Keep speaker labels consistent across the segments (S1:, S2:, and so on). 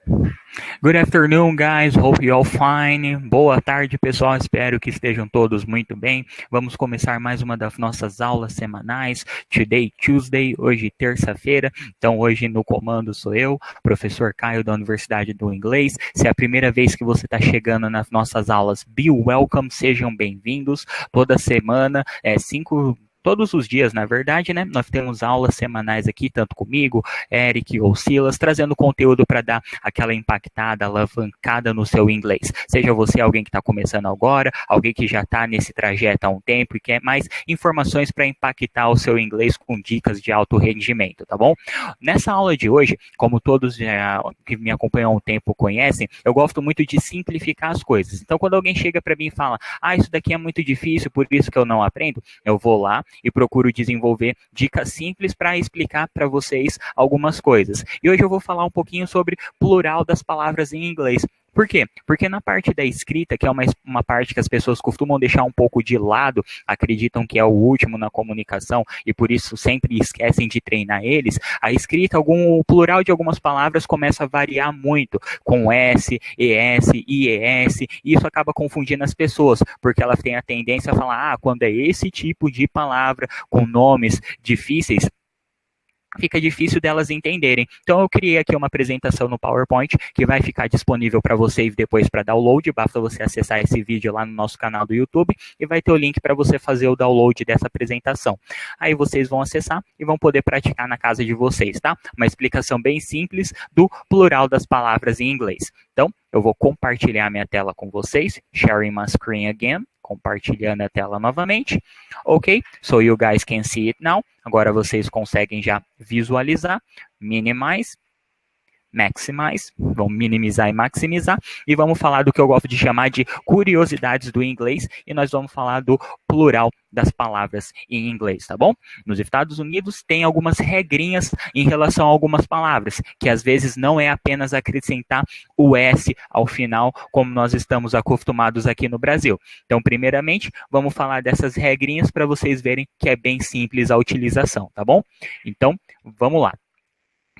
S1: Good afternoon, guys. Hope you all fine. Boa tarde, pessoal. Espero que estejam todos muito bem. Vamos começar mais uma das nossas aulas semanais. Today, Tuesday, hoje terça-feira. Então, hoje no comando sou eu, professor Caio da Universidade do Inglês. Se é a primeira vez que você está chegando nas nossas aulas, be welcome, sejam bem-vindos. Toda semana, todos os dias, na verdade, né? Nós temos aulas semanais aqui, tanto comigo, Eric ou Silas, trazendo conteúdo para dar aquela impactada, alavancada no seu inglês. Seja você alguém que está começando agora, alguém que já está nesse trajeto há um tempo e quer mais informações para impactar o seu inglês com dicas de alto rendimento, tá bom? Nessa aula de hoje, como todos que me acompanham há um tempo conhecem, eu gosto muito de simplificar as coisas. Então, quando alguém chega para mim e fala, isso daqui é muito difícil, por isso que eu não aprendo, eu vou lá e procuro desenvolver dicas simples para explicar para vocês algumas coisas. E hoje eu vou falar um pouquinho sobre plural das palavras em inglês. Por quê? Porque na parte da escrita, que é uma parte que as pessoas costumam deixar um pouco de lado, acreditam que é o último na comunicação e por isso sempre esquecem de treinar eles, a escrita, o plural de algumas palavras começa a variar muito, com S, ES, IES, e isso acaba confundindo as pessoas, porque elas têm a tendência a falar, quando é esse tipo de palavra com nomes difíceis, fica difícil delas entenderem. Então eu criei aqui uma apresentação no PowerPoint que vai ficar disponível para vocês depois para download, basta você acessar esse vídeo lá no nosso canal do YouTube e vai ter o link para você fazer o download dessa apresentação. Aí vocês vão acessar e vão poder praticar na casa de vocês, tá? Uma explicação bem simples do plural das palavras em inglês. Então, eu vou compartilhar minha tela com vocês, sharing my screen again, compartilhando a tela novamente. Ok, so you guys can see it now. Agora vocês conseguem já visualizar, minimize, maximize, vamos minimizar e maximizar, e vamos falar do que eu gosto de chamar de curiosidades do inglês, e nós vamos falar do plural das palavras em inglês, tá bom? Nos Estados Unidos tem algumas regrinhas em relação a algumas palavras, que às vezes não é apenas acrescentar o S ao final, como nós estamos acostumados aqui no Brasil. Então, primeiramente, vamos falar dessas regrinhas para vocês verem que é bem simples a utilização, tá bom? Então, vamos lá.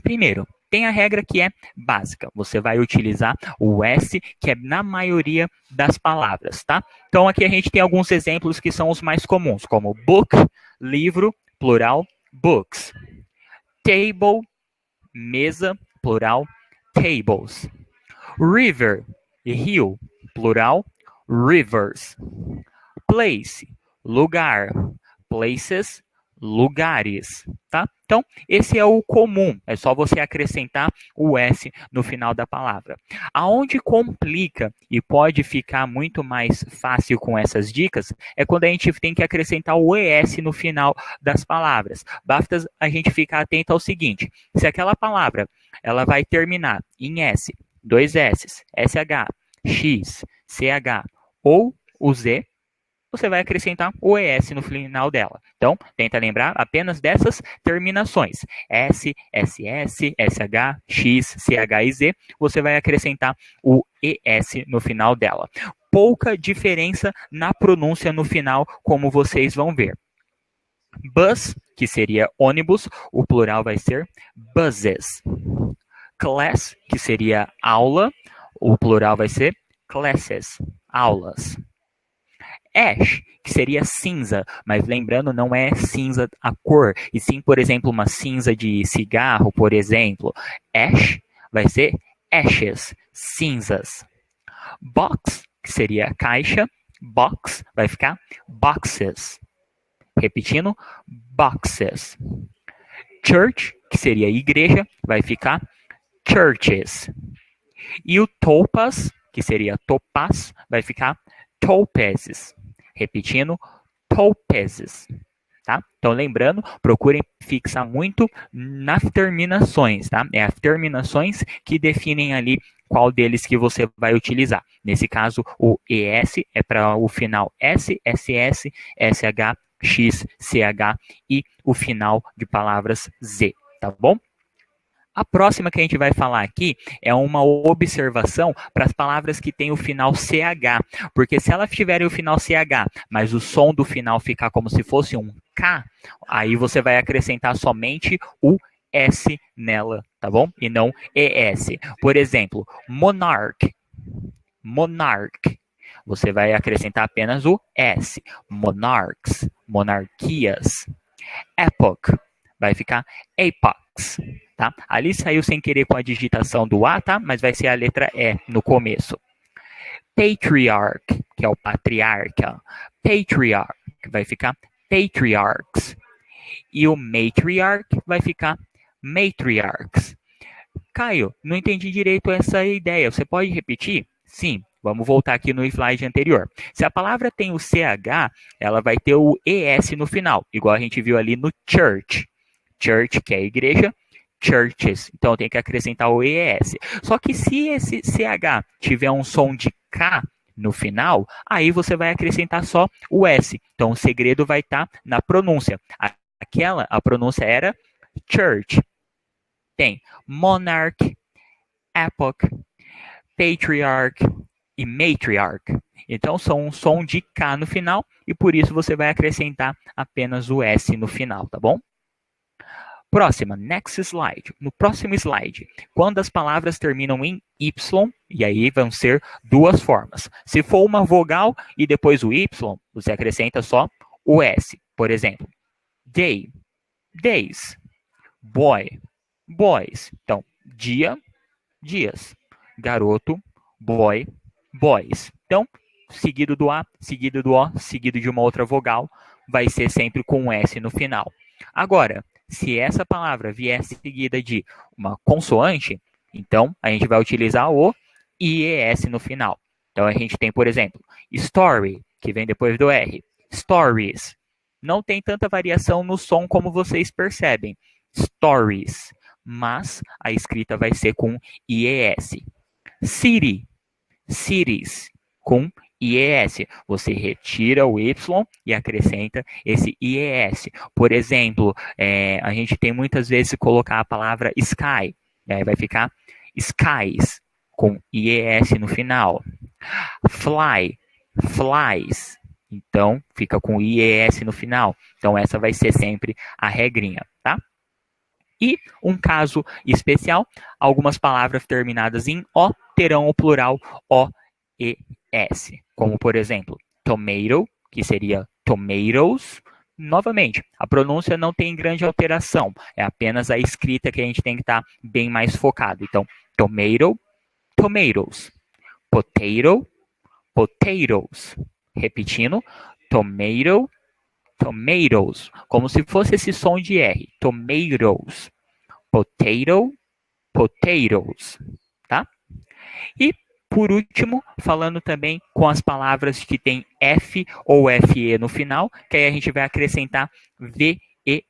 S1: Primeiro, tem a regra que é básica. Você vai utilizar o S, que é na maioria das palavras, tá? Então, aqui a gente tem alguns exemplos que são os mais comuns, como book, livro, plural, books. Table, mesa, plural, tables. River, rio, plural, rivers. Place, lugar, places, lugares, tá? Então, esse é o comum, é só você acrescentar o S no final da palavra. Aonde complica e pode ficar muito mais fácil com essas dicas é quando a gente tem que acrescentar o ES no final das palavras. Basta a gente ficar atento ao seguinte, se aquela palavra ela vai terminar em S, dois S, SH, X, CH ou o Z, você vai acrescentar o ES no final dela. Então, tenta lembrar apenas dessas terminações. S, SS, SH, X, CH e Z, você vai acrescentar o ES no final dela. Pouca diferença na pronúncia no final, como vocês vão ver. Bus, que seria ônibus, o plural vai ser buses. Class, que seria aula, o plural vai ser classes, aulas. Ash, que seria cinza, mas lembrando, não é cinza a cor, e sim, por exemplo, uma cinza de cigarro, por exemplo. Ash vai ser ashes, cinzas. Box, que seria caixa, box vai ficar boxes. Repetindo, boxes. Church, que seria igreja, vai ficar churches. E o topaz, que seria topaz, vai ficar topazes. Repetindo, topazes. Tá? Então, lembrando, procurem fixar muito nas terminações, tá? É as terminações que definem ali qual deles que você vai utilizar. Nesse caso, o ES é para o final S, SS, SH, X, CH e o final de palavras Z, tá bom? A próxima que a gente vai falar aqui é uma observação para as palavras que têm o final CH, porque se elas tiverem o final CH, mas o som do final ficar como se fosse um K, aí você vai acrescentar somente o S nela, tá bom? E não ES. Por exemplo, monarch. Monarch. Você vai acrescentar apenas o S. Monarchs. Monarquias. Epoch. Vai ficar epochs. Tá? Ali saiu sem querer com a digitação do A, tá? Mas vai ser a letra E no começo. Patriarch, que é o patriarca. Patriarch, vai ficar patriarchs. E o matriarch vai ficar matriarchs. Caio, não entendi direito essa ideia. Você pode repetir? Sim. Vamos voltar aqui no slide anterior. Se a palavra tem o CH, ela vai ter o ES no final, igual a gente viu ali no church. Church, que é igreja, churches. Então tem que acrescentar o ES. Só que se esse CH tiver um som de K no final, aí você vai acrescentar só o S. Então o segredo vai estar na pronúncia. A pronúncia era church. Tem monarch, epoch, patriarch e matriarch. Então são um som de K no final e por isso você vai acrescentar apenas o S no final, tá bom? Próxima, next slide. No próximo slide, quando as palavras terminam em Y, e aí vão ser duas formas. Se for uma vogal e depois o Y, você acrescenta só o S. Por exemplo, day, days, boy, boys. Então, dia, dias. Garoto, boy, boys. Então, seguido do A, seguido do O, seguido de uma outra vogal, vai ser sempre com um S no final. Agora, se essa palavra vier seguida de uma consoante, então a gente vai utilizar o IES no final. Então a gente tem, por exemplo, story, que vem depois do R. Stories. Não tem tanta variação no som como vocês percebem. Stories. Mas a escrita vai ser com IES. City. Cities. Com IES. Você retira o Y e acrescenta esse IES. Por exemplo, a gente tem muitas vezes que colocar a palavra sky. Aí vai ficar skies, com IES no final. Fly, flies. Então, fica com IES no final. Então, essa vai ser sempre a regrinha, tá? E um caso especial, algumas palavras terminadas em O terão o plural OES. Como, por exemplo, tomato, que seria tomatoes. Novamente, a pronúncia não tem grande alteração. É apenas a escrita que a gente tem que estar bem mais focado. Então, tomato, tomatoes. Potato, potatoes. Repetindo, tomato, tomatoes. Como se fosse esse som de R. Tomatoes. Potato, potatoes. Tá? E, por último, falando também com as palavras que tem F ou FE no final, que aí a gente vai acrescentar VES.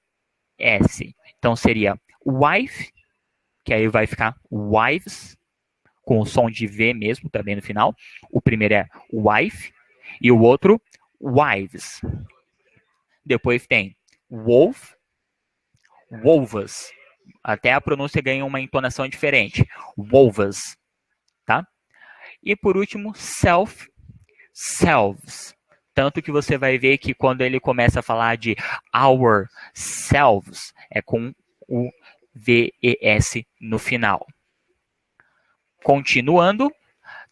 S1: Então, seria wife, que aí vai ficar wives, com o som de V mesmo, também no final. O primeiro é wife e o outro, wives. Depois tem wolf, wolves. Até a pronúncia ganha uma entonação diferente. Wolves, tá? E por último, self, selves. Tanto que você vai ver que quando ele começa a falar de our selves, é com o VES no final. Continuando,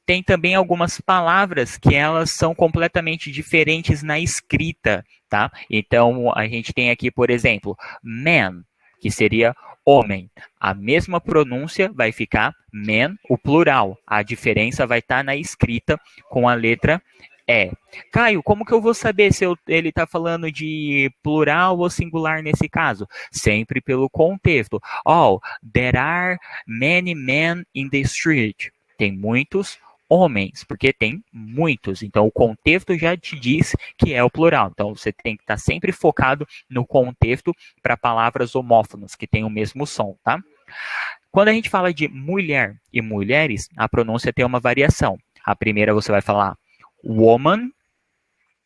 S1: tem também algumas palavras que elas são completamente diferentes na escrita, tá? Então, a gente tem aqui, por exemplo, man, que seria homem. A mesma pronúncia vai ficar man, o plural. A diferença vai estar na escrita com a letra E. Caio, como que eu vou saber se ele está falando de plural ou singular nesse caso? Sempre pelo contexto. Oh, there are many men in the street. Tem muitos homens, porque tem muitos. Então, o contexto já te diz que é o plural. Então, você tem que estar sempre focado no contexto para palavras homófonas, que têm o mesmo som, tá? Quando a gente fala de mulher e mulheres, a pronúncia tem uma variação. A primeira você vai falar woman,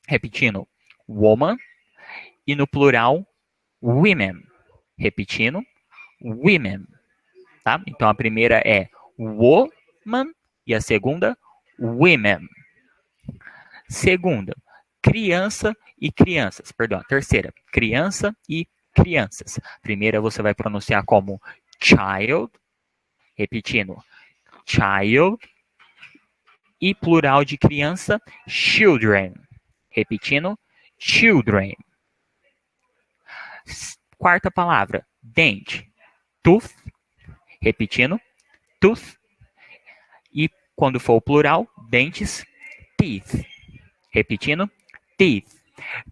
S1: repetindo, woman, e no plural, women, repetindo, women, tá? Então, a primeira é woman, e a segunda, women. Segunda, criança e crianças. Perdão, a terceira, criança e crianças. Primeira você vai pronunciar como child, repetindo, child, e plural de criança, children, repetindo, children. Quarta palavra, dente, tooth, repetindo, tooth, e quando for o plural, dentes, teeth, repetindo, teeth.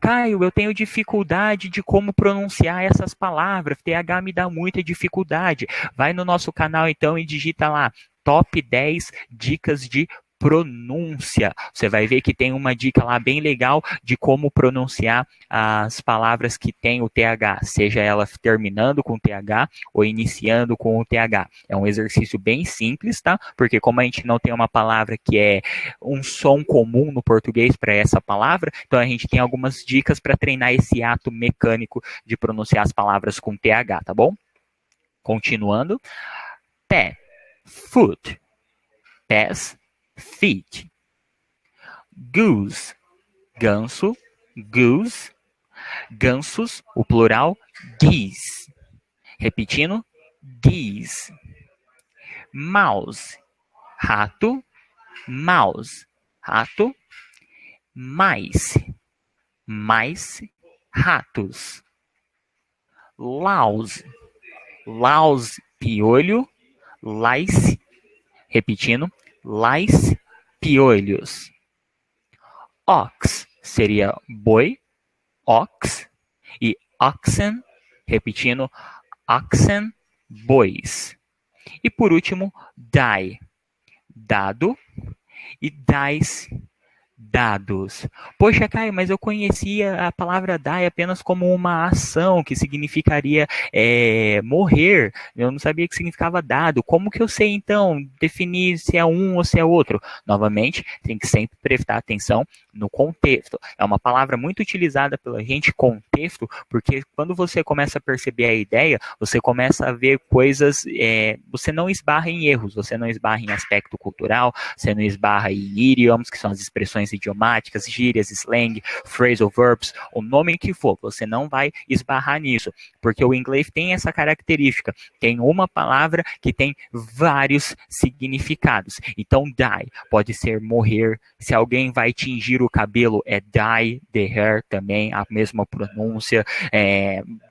S1: Caio, eu tenho dificuldade de como pronunciar essas palavras. TH me dá muita dificuldade. Vai no nosso canal então e digita lá top 10 dicas de pronúncia. Você vai ver que tem uma dica lá bem legal de como pronunciar as palavras que tem o TH, seja ela terminando com TH ou iniciando com o TH. É um exercício bem simples, tá? Porque como a gente não tem uma palavra que é um som comum no português para essa palavra, então a gente tem algumas dicas para treinar esse ato mecânico de pronunciar as palavras com TH, tá bom? Continuando. Pé, foot, pés, feet. Goose, ganso, goose. Gansos, o plural, geese. Repetindo, geese. Mouse, rato, mouse, rato. Mice, mice, ratos. Louse, louse, piolho, lice, repetindo, lice, piolhos. Ox seria boi, ox, e oxen, repetindo, oxen, bois. E por último, die, dado, e dice, dados. Poxa, Caio, mas eu conhecia a palavra die apenas como uma ação que significaria morrer. Eu não sabia que significava dado. Como que eu sei, então, definir se é um ou se é outro? Novamente, tem que sempre prestar atenção no contexto. É uma palavra muito utilizada pela gente, contexto, porque quando você começa a perceber a ideia, você começa a ver coisas, você não esbarra em erros, você não esbarra em aspecto cultural, você não esbarra em idioms, que são as expressões idiomáticas, gírias, slang, phrasal verbs, o nome que for, você não vai esbarrar nisso, porque o inglês tem essa característica, tem uma palavra que tem vários significados. Então, die pode ser morrer, se alguém vai tingir o cabelo, é dye the hair também, a mesma pronúncia,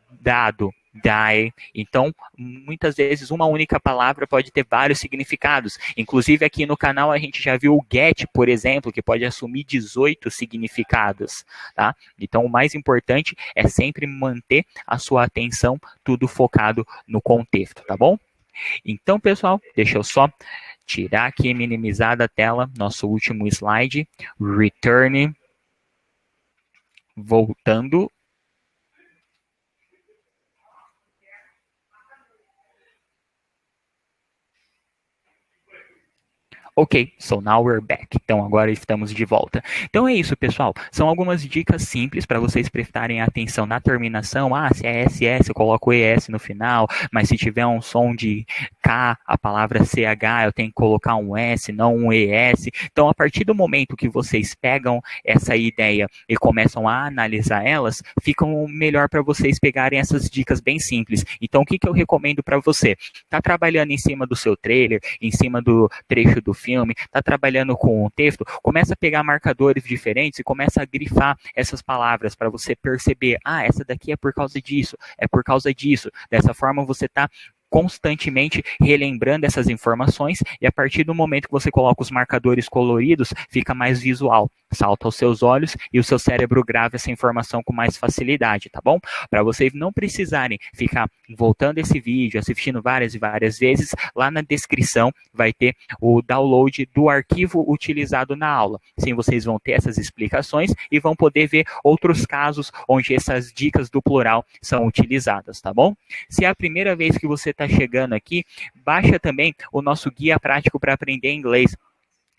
S1: dado, die. Então, muitas vezes uma única palavra pode ter vários significados. Inclusive aqui no canal a gente já viu o get, por exemplo, que pode assumir 18 significados, tá? Então, o mais importante é sempre manter a sua atenção tudo focado no contexto, tá bom? Então, pessoal, deixa eu só tirar aqui, minimizar da tela, nosso último slide, return, voltando. Ok, so now we're back. Então agora estamos de volta. Então é isso, pessoal. São algumas dicas simples para vocês prestarem atenção na terminação. Se é SS, eu coloco ES no final, mas se tiver um som de K, a palavra CH, eu tenho que colocar um S, não um ES. Então, a partir do momento que vocês pegam essa ideia e começam a analisar elas, ficam melhor para vocês pegarem essas dicas bem simples. Então, o que eu recomendo para você? Tá trabalhando em cima do seu trailer, em cima do trecho do filme, está trabalhando com o texto, começa a pegar marcadores diferentes e começa a grifar essas palavras para você perceber, essa daqui é por causa disso, é por causa disso. Dessa forma você está constantemente relembrando essas informações e a partir do momento que você coloca os marcadores coloridos, fica mais visual, salta aos seus olhos e o seu cérebro grava essa informação com mais facilidade, tá bom? Para vocês não precisarem ficar voltando esse vídeo, assistindo várias e várias vezes, lá na descrição vai ter o download do arquivo utilizado na aula. Sim, vocês vão ter essas explicações e vão poder ver outros casos onde essas dicas do plural são utilizadas, tá bom? Se é a primeira vez que você está chegando aqui, baixa também o nosso guia prático para aprender inglês.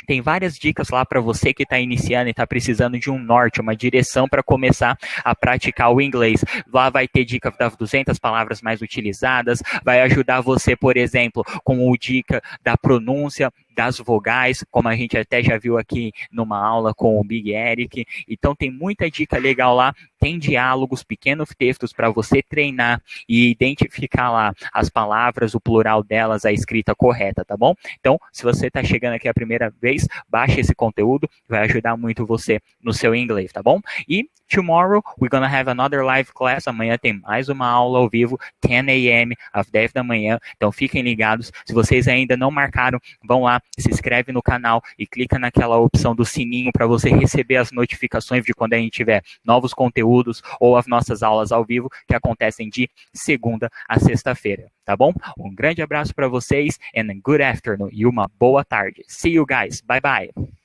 S1: Tem várias dicas lá para você que está iniciando e está precisando de um norte, uma direção para começar a praticar o inglês. Lá vai ter dica das 200 palavras mais utilizadas, vai ajudar você, por exemplo, com o dica da pronúncia das vogais, como a gente até já viu aqui numa aula com o Big Eric. Então tem muita dica legal lá, tem diálogos, pequenos textos para você treinar e identificar lá as palavras, o plural delas, a escrita correta, tá bom? Então, se você está chegando aqui a primeira vez, baixe esse conteúdo, vai ajudar muito você no seu inglês, tá bom? E tomorrow we're gonna have another live class. Amanhã tem mais uma aula ao vivo, 10 a.m., às 10 da manhã. Então fiquem ligados. Se vocês ainda não marcaram, vão lá, se inscreve no canal e clica naquela opção do sininho para você receber as notificações de quando a gente tiver novos conteúdos ou as nossas aulas ao vivo que acontecem de segunda a sexta-feira, tá bom? Um grande abraço para vocês and a good afternoon e uma boa tarde. See you guys. Bye bye.